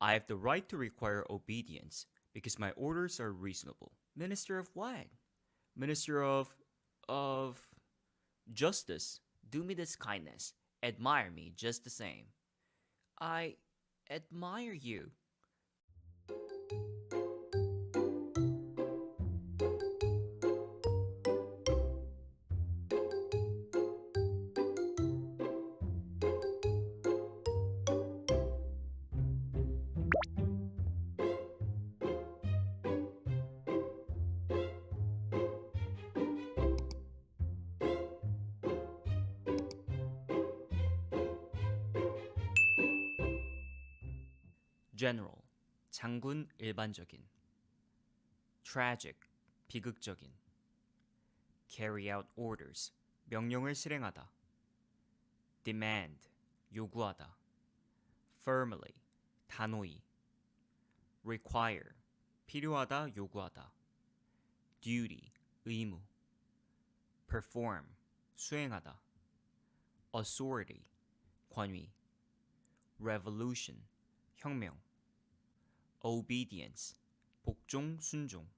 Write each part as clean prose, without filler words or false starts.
I have the right to require obedience because my orders are reasonable. Minister of what? Minister of justice. Do me this kindness. Admire me just the same. I admire you. General, 장군 일반적인. Tragic, 비극적인. Carry out orders, 명령을 실행하다. Demand, 요구하다. Firmly, 단호히. Require, 필요하다, 요구하다. Duty, 의무. Perform, 수행하다. Authority, 권위. Revolution, 혁명. Obedience, 복종, 순종.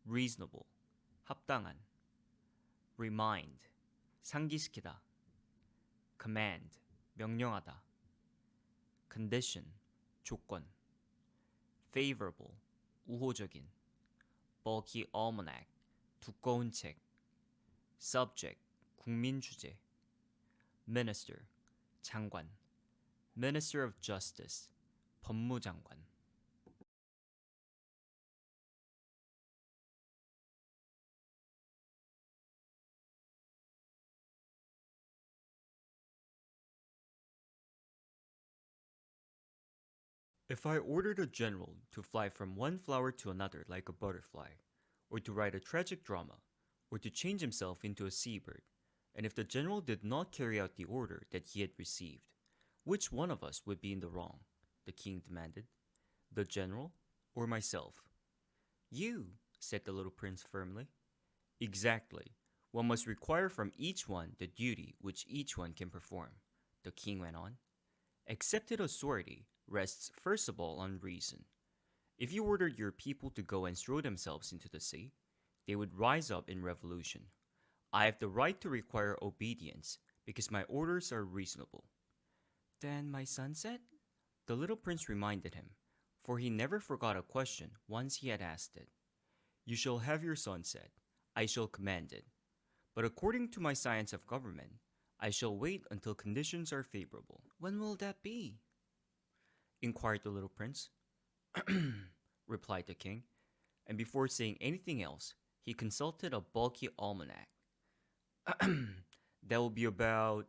Reasonable, 합당한. Remind, 상기시키다. Command, 명령하다. Condition, 조건. Favorable, 우호적인. Bulky almanac, 두꺼운 책. Subject, 국민 주제. Minister, 장관. Minister of Justice, 법무장관. If I ordered a general to fly from one flower to another like a butterfly, or to write a tragic drama, or to change himself into a seabird, and if the general did not carry out the order that he had received, which one of us would be in the wrong? The king demanded. The general or myself? You, said the little prince firmly. Exactly. One must require from each one the duty which each one can perform, the king went on. Accepted authority rests first of all on reason. If you ordered your people to go and throw themselves into the sea, they would rise up in revolution. I have the right to require obedience because my orders are reasonable. Then my son said? The little prince reminded him, for he never forgot a question once he had asked it. You shall have your son said. I shall command it. But according to my science of government, I shall wait until conditions are favorable. When will that be? Inquired the little prince. Replied the king, and before saying anything else, he consulted a bulky almanac. That will be that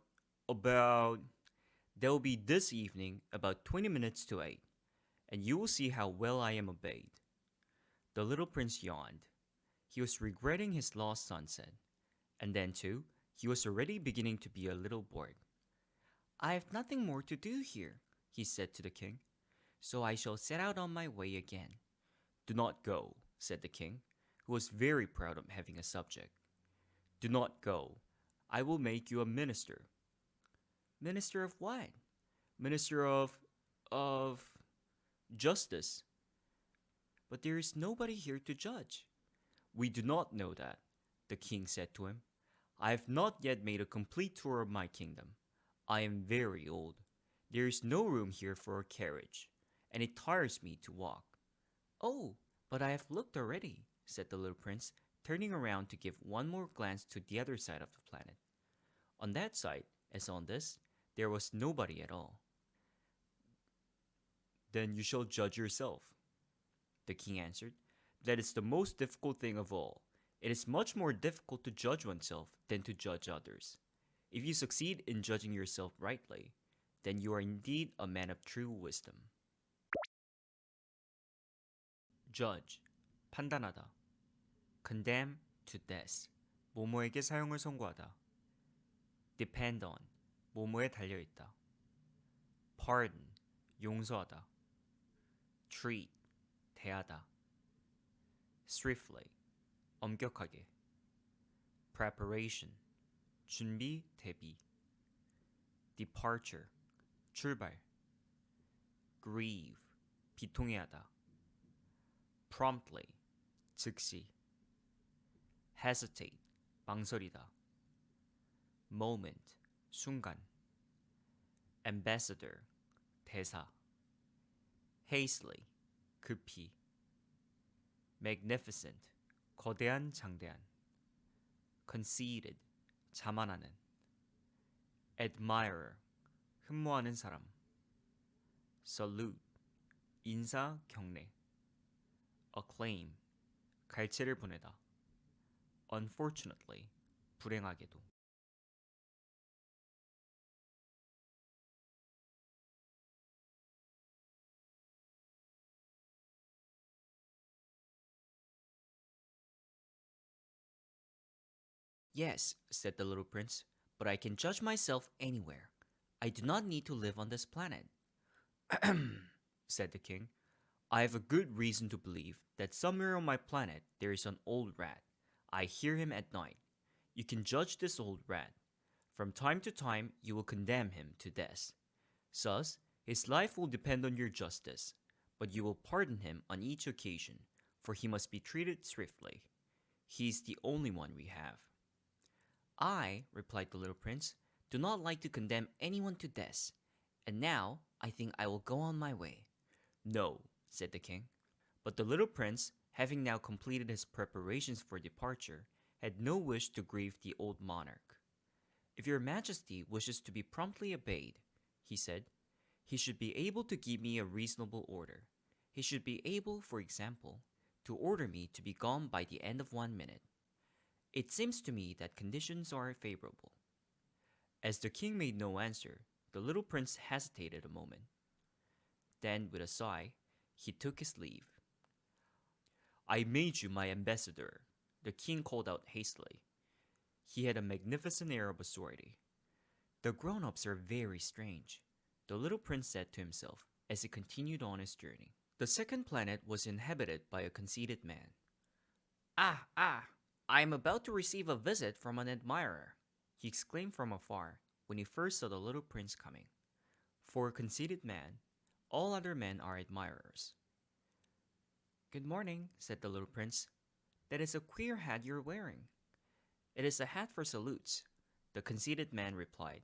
will be this evening about 20 minutes to 8, and you will see how well I am obeyed. The little prince yawned. He was regretting his lost sunset, and then too, he was already beginning to be a little bored. I have nothing more to do here, he said to the king, so I shall set out on my way again. Do not go, said the king, who was very proud of having a subject. Do not go. I will make you a minister. Minister of what? Minister of justice. But there is nobody here to judge. We do not know that, the king said to him. I have not yet made a complete tour of my kingdom. I am very old. There is no room here for a carriage, and it tires me to walk. Oh, but I have looked already, said the little prince, turning around to give one more glance to the other side of the planet. On that side, as on this, there was nobody at all. Then you shall judge yourself, the king answered. That is the most difficult thing of all. It is much more difficult to judge oneself than to judge others. If you succeed in judging yourself rightly, then you are indeed a man of true wisdom. Judge, 판단하다. Condemn to death, 뭐뭐에게 사형을 선고하다. Depend on, 뭐뭐에 달려있다. Pardon, 용서하다. Treat, 대하다. Swiftly, 엄격하게. Preparation, 준비, 대비. Departure, 출발. Grieve, 비통해하다. promptly, 즉시. hesitate, 망설이다. moment, 순간. ambassador, 대사. hastily, 급히. magnificent, 거대한 장대한. conceited, 자만하는. admirer, 흠모하는 사람. salute, 인사, 경례. acclaim, 갈채를 보내다. unfortunately, 불행하게도. Yes, said the little prince, but I can judge myself anywhere. I do not need to live on this planet. said the king. I have a good reason to believe that somewhere on my planet there is an old rat. I hear him at night. You can judge this old rat. From time to time you will condemn him to death. Thus, his life will depend on your justice, but you will pardon him on each occasion, for he must be treated swiftly. He is the only one we have. I, replied the little prince, do not like to condemn anyone to death, and now I think I will go on my way. No, said the king. But the little prince, having now completed his preparations for departure, had no wish to grieve the old monarch. If your majesty wishes to be promptly obeyed, he said, he should be able to give me a reasonable order. He should be able, for example, to order me to be gone by the end of 1 minute. It seems to me that conditions are favorable. As the king made no answer, the little prince hesitated a moment. Then, with a sigh, he took his leave. I made you my ambassador, the king called out hastily. He had a magnificent air of authority. The grown-ups are very strange, the little prince said to himself as he continued on his journey. The second planet was inhabited by a conceited man. Ah, I am about to receive a visit from an admirer, he exclaimed from afar when he first saw the little prince coming. For a conceited man, all other men are admirers. Good morning, said the little prince. That is a queer hat you're wearing. It is a hat for salutes, the conceited man replied.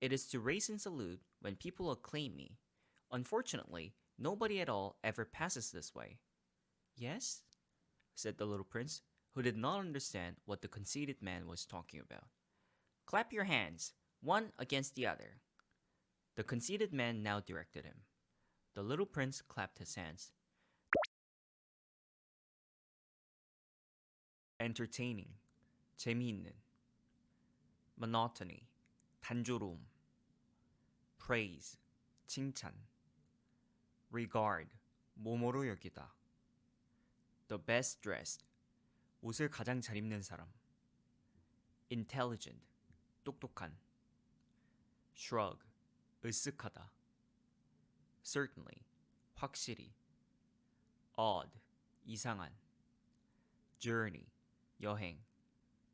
It is to raise and salute when people acclaim me. Unfortunately, nobody at all ever passes this way. Yes? Said the little prince, who did not understand what the conceited man was talking about. Clap your hands, one against the other. The conceited man now directed him. The little prince clapped his hands. Entertaining, 재미있는. Monotony, 단조로움. Praise, 칭찬. Regard, 모모로 여기다. The best dressed, 옷을 가장 잘 입는 사람. Intelligent, 똑똑한. Shrug, 으쓱하다. Certainly, 확실히. Odd, 이상한. Journey, 여행.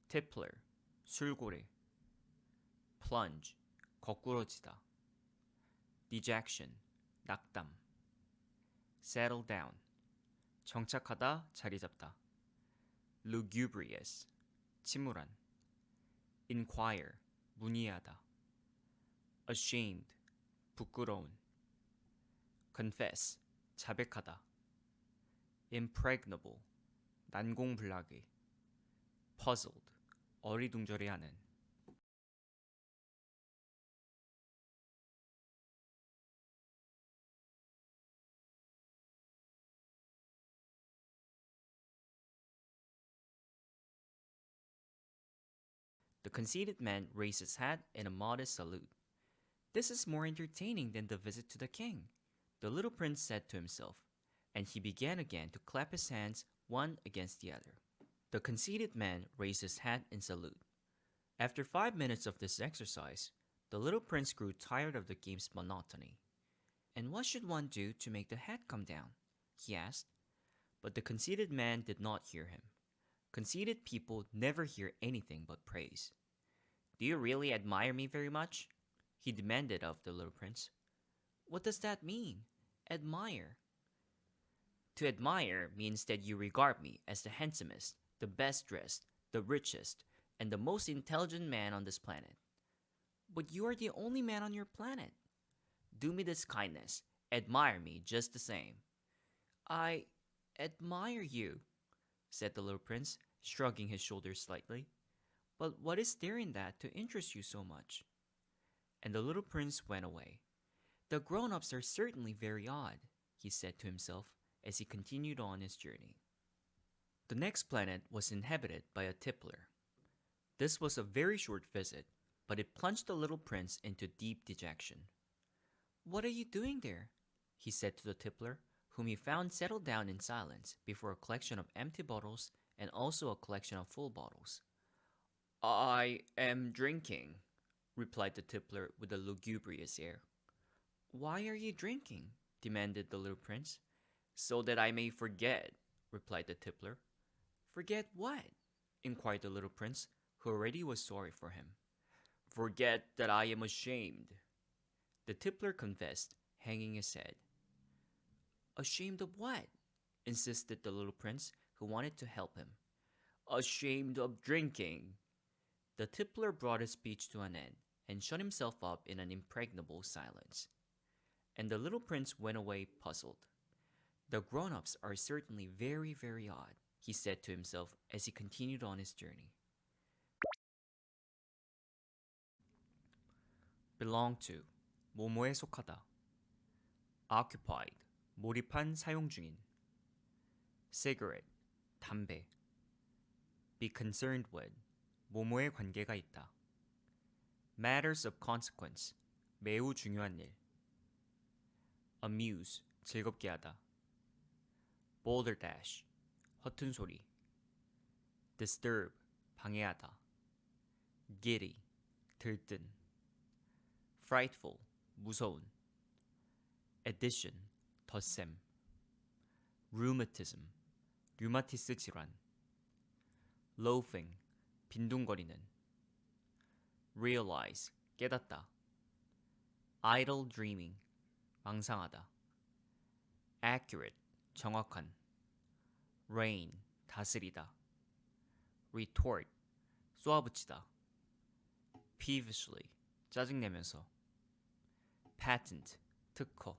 Tippler, 술고래. Plunge, 거꾸러지다. Dejection, 낙담. Settle down, 정착하다, 자리 잡다. Lugubrious, 침울한. Inquire, 문의하다. Ashamed, 부끄러운. Confess, 자백하다. Impregnable, 난공불락의. Puzzled, 어리둥절해하는. The conceited man raised his hat in a modest salute. This is more entertaining than the visit to the king, the little prince said to himself, and he began again to clap his hands one against the other. The conceited man raised his hat in salute. After 5 minutes of this exercise, the little prince grew tired of the game's monotony. And what should one do to make the hat come down? He asked. But the conceited man did not hear him. Conceited people never hear anything but praise. Do you really admire me very much? He demanded of the little prince. What does that mean? Admire? To admire means that you regard me as the handsomest, the best dressed, the richest, and the most intelligent man on this planet. But you are the only man on your planet. Do me this kindness. Admire me just the same. I admire you, said the little prince, shrugging his shoulders slightly. But what is there in that to interest you so much? And the little prince went away. The grown-ups are certainly very odd, he said to himself as he continued on his journey. The next planet was inhabited by a tippler. This was a very short visit, but it plunged the little prince into deep dejection. What are you doing there? He said to the tippler, whom he found settled down in silence before a collection of empty bottles and also a collection of full bottles. I am drinking, replied the tippler with a lugubrious air. Why are you drinking? Demanded the little prince. So that I may forget, replied the tippler. Forget what? Inquired the little prince, who already was sorry for him. Forget that I am ashamed. The tippler confessed, hanging his head. Ashamed of what? Insisted the little prince, who wanted to help him. Ashamed of drinking. The tippler brought his speech to an end and shut himself up in an impregnable silence. And the little prince went away puzzled. The grown-ups are certainly very, very odd, he said to himself as he continued on his journey. Belong to, 뭐뭐에 속하다. Occupied, 몰입한 사용 중인. Cigarette, 담배. Be concerned with, 뭐뭐에 관계가 있다. Matters of consequence, 매우 중요한 일. Amuse, 즐겁게 하다. Balderdash, 허튼 소리. Disturb, 방해하다. Giddy, 들뜬. Frightful, 무서운. Addition, 덧셈. Rheumatism, 류마티스 질환. Loafing, 빈둥거리는. Realize, 깨닫다. Idle dreaming, 망상하다. Accurate, 정확한. Reign, 다스리다. Retort, 쏘아붙이다. Peevishly, 짜증내면서. Patent, 특허.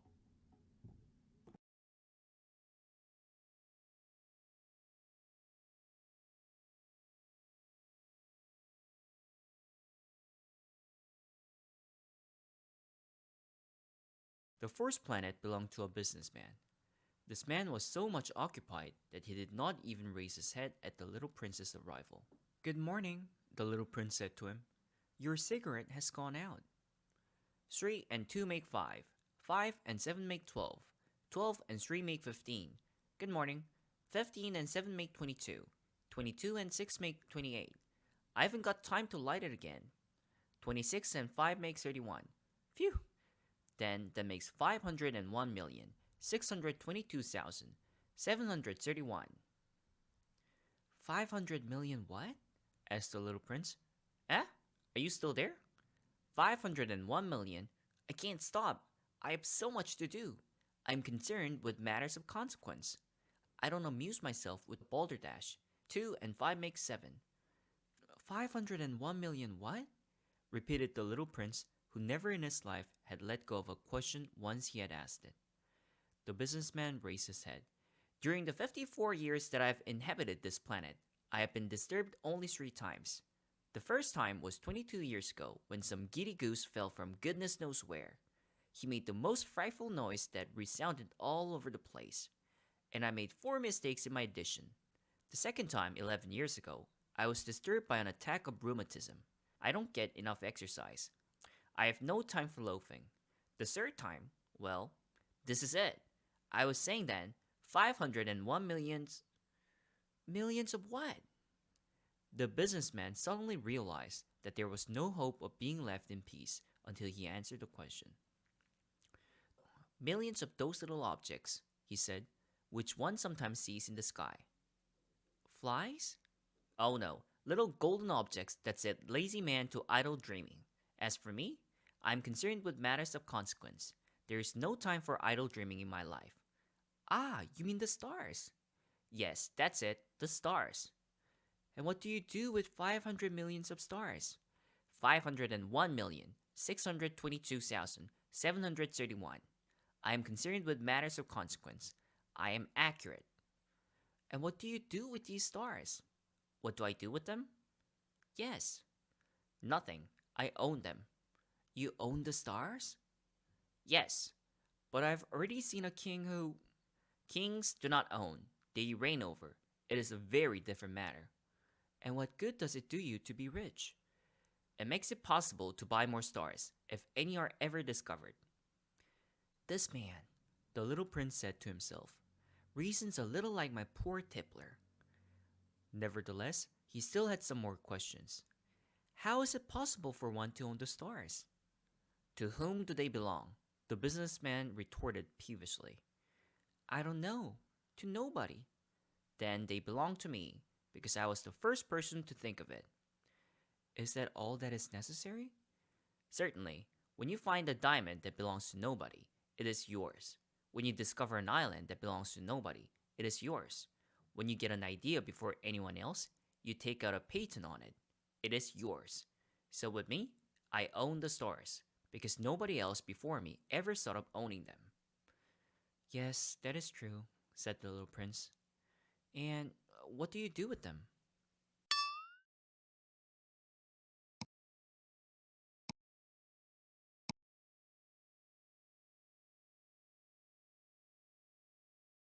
The first planet belonged to a businessman. This man was so much occupied that he did not even raise his head at the little prince's arrival. Good morning, the little prince said to him. Your cigarette has gone out. 3 and 2 make 5. 5 and 7 make 12. 12 and 3 make 15. Good morning. 15 and 7 make 22. 22 and 6 make 28. I haven't got time to light it again. 26 and 5 makes 31. Phew! Then that makes 501,622,731. 500 million what? Asked the little prince. Eh? Are you still there? 501 million. I can't stop. I have so much to do. I'm concerned with matters of consequence. I don't amuse myself with balderdash. 2 and 5 make 7. 501 million what? Repeated the little prince, who never in his life had let go of a question once he had asked it. The businessman raised his head. During the 54 years that I have inhabited this planet, I have been disturbed only 3 times. The first time was 22 years ago when some giddy goose fell from goodness knows where. He made the most frightful noise that resounded all over the place, and I made 4 mistakes in my addition. The second time, 11 years ago, I was disturbed by an attack of rheumatism. I don't get enough exercise. I have no time for loafing. The third time, well, this is it. I was saying then, 501 millions... Millions of what? The businessman suddenly realized that there was no hope of being left in peace until he answered the question. Millions of those little objects, he said, which one sometimes sees in the sky. Flies? Oh no, little golden objects that set lazy man to idle dreaming. As for me, I am concerned with matters of consequence. There is no time for idle dreaming in my life. Ah, you mean the stars? Yes, that's it, the stars. And what do you do with 500 millions of stars? 501,622,731. I am concerned with matters of consequence. I am accurate. And what do you do with these stars? What do I do with them? Yes. Nothing. I own them. You own the stars? Yes. But I've already seen a king who... Kings do not own. They reign over. It is a very different matter. And what good does it do you to be rich? It makes it possible to buy more stars, if any are ever discovered. This man, the little prince said to himself, reasons a little like my poor tippler. Nevertheless, he still had some more questions. How is it possible for one to own the stars? To whom do they belong? The businessman retorted peevishly. I don't know. To nobody. Then they belong to me, because I was the first person to think of it. Is that all that is necessary? Certainly. When you find a diamond that belongs to nobody, it is yours. When you discover an island that belongs to nobody, it is yours. When you get an idea before anyone else, you take out a patent on it. It is yours. So with me, I own the stars, because nobody else before me ever thought of owning them. Yes, that is true, said the little prince. And what do you do with them?